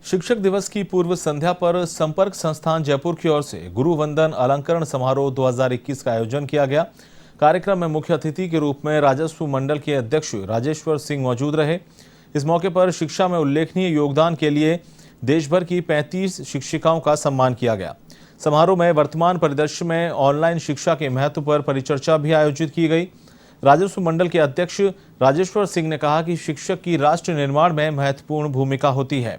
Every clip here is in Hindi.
शिक्षक दिवस की पूर्व संध्या पर संपर्क संस्थान जयपुर की ओर से गुरु वंदन अलंकरण समारोह 2021 का आयोजन किया गया। कार्यक्रम में मुख्य अतिथि के रूप में राजस्व मंडल के अध्यक्ष राजेश्वर सिंह मौजूद रहे। इस मौके पर शिक्षा में उल्लेखनीय योगदान के लिए देश भर की 35 शिक्षिकाओं का सम्मान किया गया। समारोह में वर्तमान परिदृश्य में ऑनलाइन शिक्षा के महत्व पर परिचर्चा भी आयोजित की गई। राजस्व मंडल के अध्यक्ष राजेश्वर सिंह ने कहा कि शिक्षक की राष्ट्र निर्माण में महत्वपूर्ण भूमिका होती है।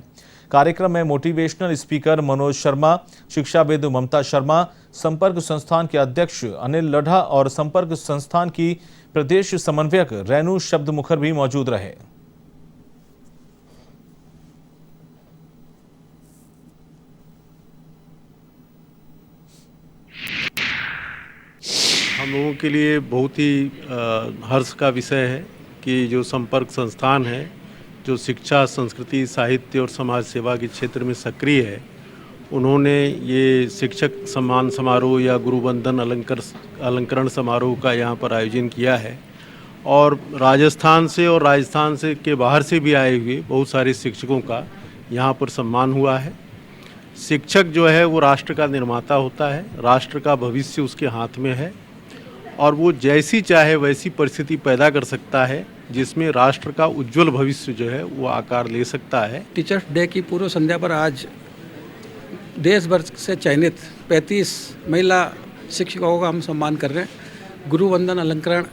कार्यक्रम में मोटिवेशनल स्पीकर मनोज शर्मा, शिक्षाविद ममता शर्मा, संपर्क संस्थान के अध्यक्ष अनिल लढ़ा और संपर्क संस्थान की प्रदेश समन्वयक रेणु शब्दमुखर भी मौजूद रहे। हम लोगों के लिए बहुत ही हर्ष का विषय है कि जो संपर्क संस्थान है, जो शिक्षा, संस्कृति, साहित्य और समाज सेवा के क्षेत्र में सक्रिय है, उन्होंने ये शिक्षक सम्मान समारोह या गुरुवंदन अलंकरण समारोह का यहाँ पर आयोजन किया है। और राजस्थान से के बाहर से भी आए हुए बहुत सारे शिक्षकों का यहाँ पर सम्मान हुआ है। शिक्षक जो है वो राष्ट्र का निर्माता होता है, राष्ट्र का भविष्य उसके हाथ में है और वो जैसी चाहे वैसी परिस्थिति पैदा कर सकता है जिसमें राष्ट्र का उज्जवल भविष्य जो है वो आकार ले सकता है। टीचर्स डे की पूर्व संध्या पर आज देश भर से चयनित 35 महिला शिक्षकों का हम सम्मान कर रहे हैं। गुरु वंदन अलंकरण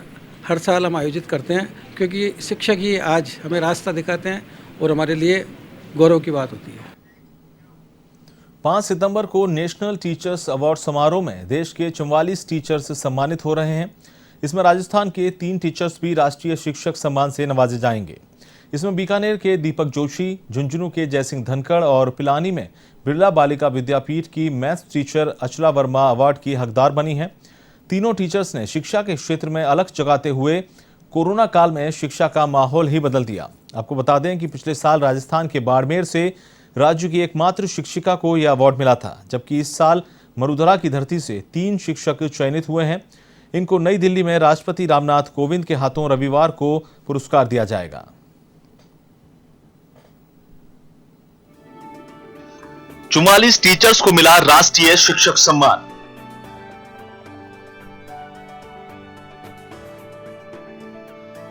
हर साल हम आयोजित करते हैं क्योंकि शिक्षक ही आज हमें रास्ता दिखाते हैं और हमारे लिए गौरव की बात होती है। 5 सितंबर को नेशनल टीचर्स अवार्ड समारोह में देश के 44 टीचर्स सम्मानित हो रहे हैं। इसमें राजस्थान के 3 टीचर्स भी राष्ट्रीय शिक्षक सम्मान से नवाजे जाएंगे। इसमें बीकानेर के दीपक जोशी, झुंझुनू के जयसिंह धनखड़ और पिलानी में बिरला बालिका विद्यापीठ की मैथ्स टीचर अचला वर्मा अवार्ड की हकदार बनी है। तीनों टीचर्स ने शिक्षा के क्षेत्र में अलग जगाते हुए कोरोना काल में शिक्षा का माहौल ही बदल दिया। आपको बता दें कि पिछले साल राजस्थान के बाड़मेर से राज्य की एकमात्र शिक्षिका को यह अवार्ड मिला था, जबकि इस साल मरुधरा की धरती से 3 शिक्षक चयनित हुए हैं। इनको नई दिल्ली में राष्ट्रपति रामनाथ कोविंद के हाथों रविवार को पुरस्कार दिया जाएगा। चुवालीस टीचर्स को मिला राष्ट्रीय शिक्षक सम्मान।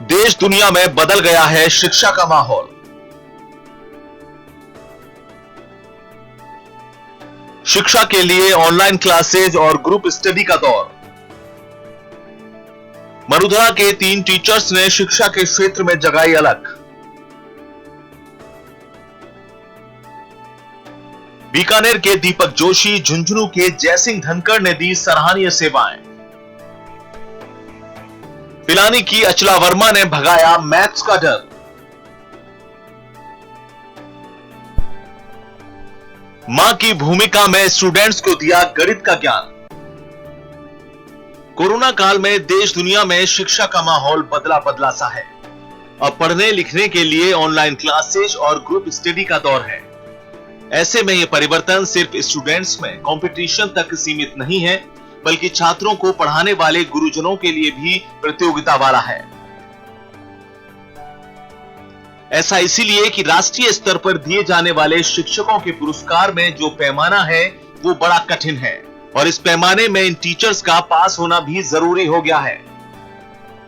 देश दुनिया में बदल गया है शिक्षा का माहौल। शिक्षा के लिए ऑनलाइन क्लासेज और ग्रुप स्टडी का दौर। मरुधरा के 3 टीचर्स ने शिक्षा के क्षेत्र में जगाई अलग। बीकानेर के दीपक जोशी, झुंझुनू के जयसिंह धनखड़ ने दी सराहनीय सेवाएं। पिलानी की अचला वर्मा ने भगाया मैथ्स का डर। मां की भूमिका में स्टूडेंट्स को दिया गणित का ज्ञान। कोरोना काल में देश दुनिया में शिक्षा का माहौल बदला सा है। अब पढ़ने लिखने के लिए ऑनलाइन क्लासेस और ग्रुप स्टडी का दौर है। ऐसे में यह परिवर्तन सिर्फ स्टूडेंट्स में कंपटीशन तक सीमित नहीं है, बल्कि छात्रों को पढ़ाने वाले गुरुजनों के लिए भी प्रतियोगिता वाला है। ऐसा इसीलिए कि राष्ट्रीय स्तर पर दिए जाने वाले शिक्षकों के पुरस्कार में जो पैमाना है वो बड़ा कठिन है और इस पैमाने में इन टीचर्स का पास होना भी जरूरी हो गया है।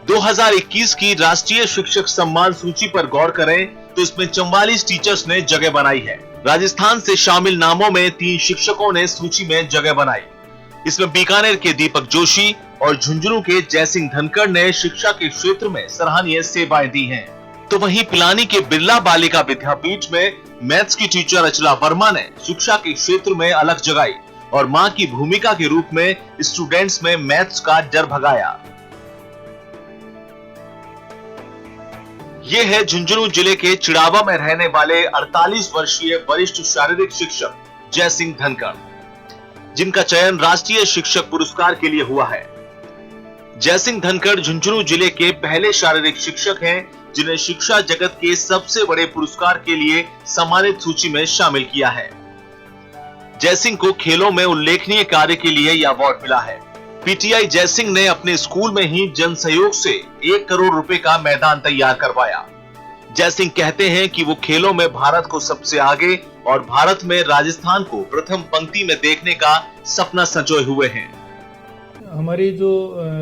2021 की राष्ट्रीय शिक्षक सम्मान सूची पर गौर करें तो इसमें 44 टीचर्स ने जगह बनाई है। राजस्थान से शामिल नामों में 3 शिक्षकों ने सूची में जगह बनाई। इसमें बीकानेर के दीपक जोशी और झुंझुनू के जयसिंह धनखड़ ने शिक्षा के क्षेत्र में सराहनीय सेवाएं दी हैं। तो वहीं पिलानी के बिरला बालिका विद्यापीठ में मैथ्स की टीचर अचला वर्मा ने शिक्षा के क्षेत्र में अलग जगाई और मां की भूमिका के रूप में स्टूडेंट्स में मैथ्स का डर भगाया। ये है झुंझुनू जिले के चिड़ावा में रहने वाले 48 वर्षीय वरिष्ठ शारीरिक शिक्षक जयसिंह धनखड़, जिनका चयन राष्ट्रीय शिक्षक पुरस्कार के लिए हुआ है। जयसिंह धनखड़ झुंझुनू जिले के पहले शारीरिक शिक्षक हैं जिन्हें शिक्षा जगत के सबसे बड़े पुरस्कार के लिए सम्मानित सूची में शामिल किया है। जयसिंह को खेलों में उल्लेखनीय कार्य के लिए यह अवार्ड मिला है। पीटीआई जयसिंह ने अपने स्कूल में ही जन सहयोग से 1 करोड़ रुपए का मैदान तैयार करवाया। जयसिंह कहते हैं कि वो खेलों में भारत को सबसे आगे और भारत में राजस्थान को प्रथम पंक्ति में देखने का सपना संजोए हुए हैं। हमारी जो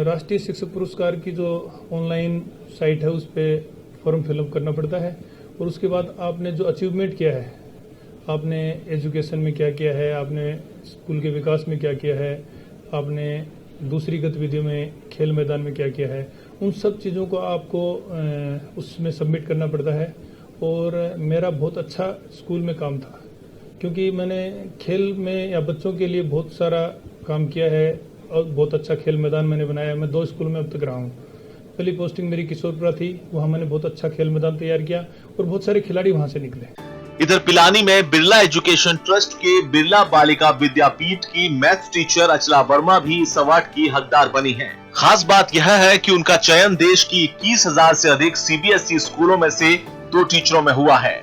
राष्ट्रीय शिक्षक पुरस्कार की जो ऑनलाइन साइट है उस पर फॉर्म फिलअप करना पड़ता है और उसके बाद आपने जो अचीवमेंट किया है, आपने एजुकेशन में क्या किया है, आपने स्कूल के विकास में क्या किया है, आपने दूसरी गतिविधियों में खेल मैदान में क्या किया है, उन सब चीज़ों को आपको उसमें सबमिट करना पड़ता है। और मेरा बहुत अच्छा स्कूल में काम था क्योंकि मैंने खेल में या बच्चों के लिए बहुत सारा काम किया है और बहुत अच्छा खेल मैदान मैंने बनाया। मैं 2 स्कूल में अब तक रहा हूँ। पहली पोस्टिंग मेरी किशोरपुरा थी, वहाँ मैंने बहुत अच्छा खेल मैदान तैयार किया और बहुत सारे खिलाड़ी वहाँ से निकले। इधर पिलानी में बिरला एजुकेशन ट्रस्ट के बिरला बालिका विद्यापीठ की मैथ टीचर अचला वर्मा भी इस अवार्ड की हकदार बनी हैं। खास बात यह है कि उनका चयन देश की 21,000 से अधिक सीबीएसई स्कूलों में से 2 टीचरों में हुआ है।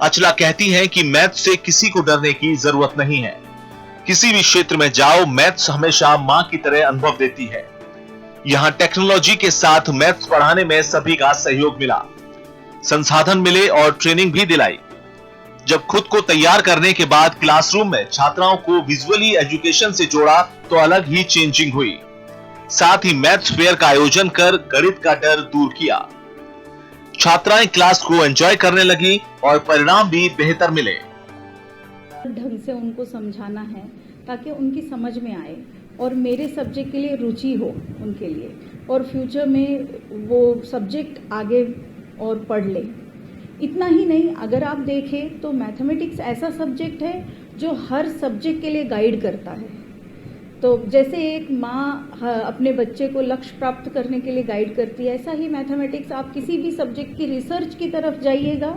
अचला कहती हैं कि मैथ से किसी को डरने की जरूरत नहीं है। किसी भी क्षेत्र में जाओ, मैथ्स हमेशा मां की तरह अनुभव देती है। यहां टेक्नोलॉजी के साथ मैथ्स पढ़ाने में सभी का सहयोग मिला, संसाधन मिले और ट्रेनिंग भी दिलाई। जब खुद को तैयार करने के बाद क्लासरूम में छात्राओं को विजुअली एजुकेशन से जोड़ा तो अलग ही चेंजिंग हुई। साथ ही मैथ्स फेयर का आयोजन कर गणित का डर दूर किया। छात्राएं क्लास को एंजॉय करने लगी और परिणाम भी बेहतर मिले। ढंग से उनको समझाना है ताकि उनकी समझ में आए और मेरे सब्जेक्ट के लिए रुचि हो उनके लिए, और फ्यूचर में वो सब्जेक्ट आगे और पढ़ ले। इतना ही नहीं, अगर आप देखें तो मैथमेटिक्स ऐसा सब्जेक्ट है जो हर सब्जेक्ट के लिए गाइड करता है। तो जैसे एक माँ अपने बच्चे को लक्ष्य प्राप्त करने के लिए गाइड करती है, ऐसा ही मैथमेटिक्स, आप किसी भी सब्जेक्ट की रिसर्च की तरफ जाइएगा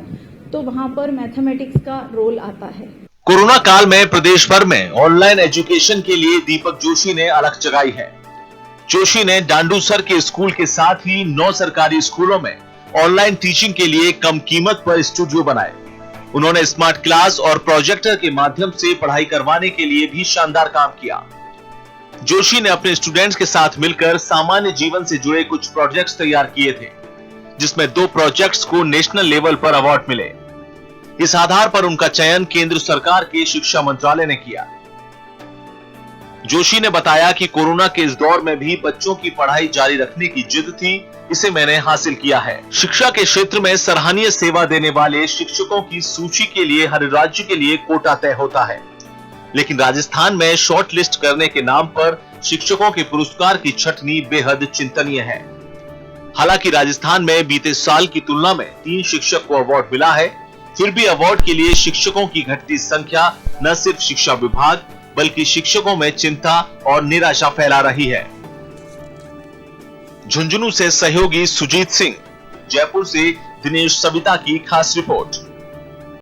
तो वहाँ पर मैथमेटिक्स का रोल आता है। कोरोना काल में प्रदेश भर में ऑनलाइन एजुकेशन के लिए दीपक जोशी ने अलग जगाई है। जोशी ने डांडूसर के स्कूल के साथ ही 9 सरकारी स्कूलों में ऑनलाइन टीचिंग के लिए कम कीमत पर स्टूडियो बनाए। उन्होंने स्मार्ट क्लास और प्रोजेक्टर के माध्यम से पढ़ाई करवाने के लिए भी शानदार काम किया। जोशी ने अपने स्टूडेंट्स के साथ मिलकर सामान्य जीवन से जुड़े कुछ प्रोजेक्ट्स तैयार किए थे, जिसमें 2 प्रोजेक्ट्स को नेशनल लेवल पर अवार्ड मिले। इस आधार पर उनका चयन केंद्र सरकार के शिक्षा मंत्रालय ने किया। जोशी ने बताया कि कोरोना के इस दौर में भी बच्चों की पढ़ाई जारी रखने की जिद थी, इसे मैंने हासिल किया है। शिक्षा के क्षेत्र में सराहनीय सेवा देने वाले शिक्षकों की सूची के लिए हर राज्य के लिए कोटा तय होता है, लेकिन राजस्थान में शॉर्ट लिस्ट करने के नाम पर शिक्षकों के पुरस्कार की छटनी बेहद चिंतनीय है। हालांकि राजस्थान में बीते साल की तुलना में 3 शिक्षक को अवार्ड मिला है, फिर भी अवार्ड के लिए शिक्षकों की घटती संख्या न सिर्फ शिक्षा विभाग बल्कि शिक्षकों में चिंता और निराशा फैला रही है। झुंझुनू से सहयोगी सुजीत सिंह, जयपुर से दिनेश सविता की खास रिपोर्ट।